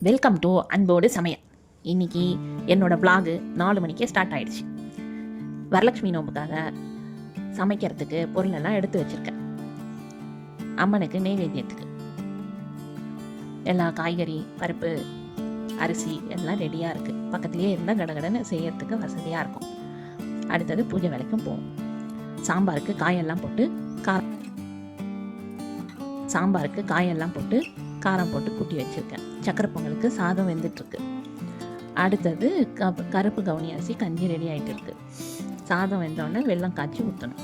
Welcome to அன்போடு சமையல். இன்னைக்கு என்னோட vlog 4 மணிக்கே ஸ்டார்ட் ஆயிடுச்சு. வரலட்சுமி நோம்புக்காக சமைக்கிறதுக்கு பொருளெல்லாம் எடுத்து வச்சிருக்கேன். அம்மனுக்கு நெய்வேத்தியத்துக்கு எல்லா காய்கறி, பருப்பு, அரிசி எல்லாம் ரெடியாக இருக்குது. பக்கத்துலேயே இருந்தால் கடகடன்னு செய்யறதுக்கு வசதியாக இருக்கும். அடுத்தது பூஜை வேலைக்கும் போகும். சாம்பாருக்கு காயெல்லாம் போட்டு காரம் போட்டு கூட்டி வச்சுருக்கேன். சக்கரை பொங்கலுக்கு சாதம் வெந்துட்டுருக்கு. அடுத்தது கருப்பு கவுனி அரிசி கஞ்சி ரெடி ஆகிட்டு இருக்கு. சாதம் வெந்தோடனே வெல்லம் காய்ச்சி ஊற்றணும்.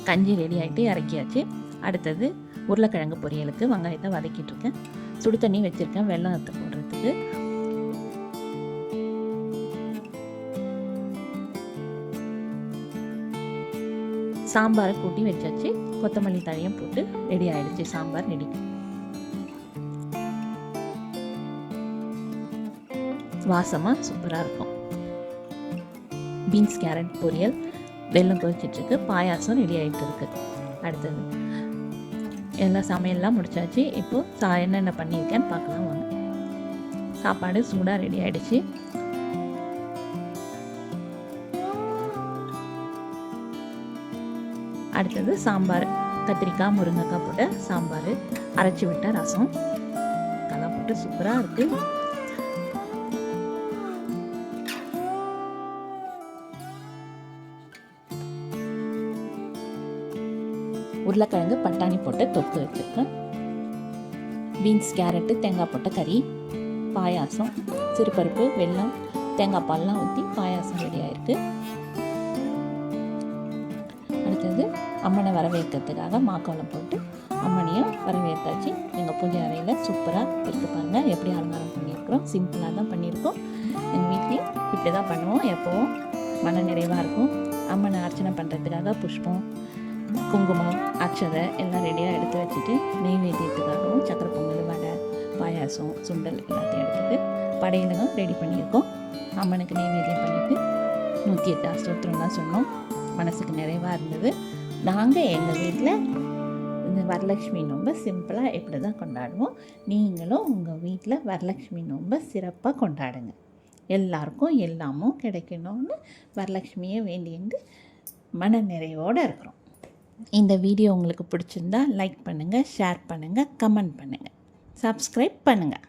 கஞ்சி ரெடி ஆகிட்டு இறக்கியாச்சு. அடுத்தது உருளைக்கிழங்கு பொரியலுக்கு வெங்காயத்தை வதக்கிட்டு இருக்கேன். சுடு தண்ணி வச்சுருக்கேன் வெள்ளத்தை போடுறதுக்கு. சாம்பாரை கூட்டி வச்சாச்சு. கொத்தமல்லி தழையும் போட்டு ரெடி ஆகிடுச்சு. சாம்பார் ரெடி. வாசமாக சூப்பராக இருக்கும். பீன்ஸ் கேரட் பொரியல், வெல்லம் கொதிச்சிட்ருக்கு. பாயாசம் ரெடி ஆகிட்டு இருக்கு. அடுத்தது எல்லா சமையல்லாம் முடிச்சாச்சு. இப்போது என்னென்ன பண்ணியிருக்கேன்னு பார்க்கலாம் வாங்க. சாப்பாடு சூடாக ரெடி ஆகிடுச்சு. அடுத்தது சாம்பார், கத்திரிக்காய் முருங்கைக்காய் போட்ட சாம்பார், அரைச்சி விட்ட ரசம் அதெல்லாம் போட்டு சூப்பராக இருக்குது. உருளைக்கிழங்கு பட்டாணி போட்டு தொக்கு வச்சுருக்கேன். பீன்ஸ் கேரட்டு தேங்காய் போட்ட கறி, பாயாசம், சிறுபருப்பு, வெல்லம், தேங்காய் பால்லாம் ஊற்றி பாயாசம் ரெடி ஆயிருக்கு. அடுத்தது அம்மனை வரவேற்கிறதுக்காக மாக்கோலம் போட்டு அம்மனையும் வரவேற்றாச்சு. எங்கள் பூஜை அறையில் சூப்பராக இருக்குது பாருங்கள். எப்படி அலங்காரம் பண்ணியிருக்கிறோம். சிம்பிளாக தான் பண்ணியிருக்கோம். எங்கள் வீட்லேயும் இப்படி தான் பண்ணுவோம். எப்போவும் மன நிறைவாக இருக்கும். அம்மனை அர்ச்சனை பண்ணுறதுக்காக புஷ்பம், குங்குமம், அட்சதை எல்லாம் ரெடியாக எடுத்து வச்சுட்டு நெய்வேத்தியத்துக்காகவும் சக்கரை பொங்கல், வடை, பாயாசம், சுண்டல் எல்லாத்தையும் எடுத்துகிட்டு படையிலும் ரெடி பண்ணியிருக்கோம். அம்மனுக்கு நெய்வேத்தியம் பண்ணிவிட்டு 108 அஷ்டோத்திரம்லாம் சொன்னோம். மனசுக்கு நிறைவாக இருந்தது. நாங்கள் எங்கள் வீட்டில் இந்த வரலட்சுமி நோம்பை சிம்பிளாக இப்படி தான் கொண்டாடுவோம். நீங்களும் உங்கள் வீட்டில் வரலட்சுமி நோம்பை சிறப்பாக கொண்டாடுங்க. எல்லாருக்கும் எல்லாமும் கிடைக்கணும்னு வரலட்சுமியை வேண்டிட்டு மன நிறைவோடு இருக்கிறோம். இந்த வீடியோ உங்களுக்கு பிடிச்சிருந்தா லைக் பண்ணுங்கள், ஷேர் பண்ணுங்கள், கமெண்ட் பண்ணுங்கள், சப்ஸ்கிரைப் பண்ணுங்கள்.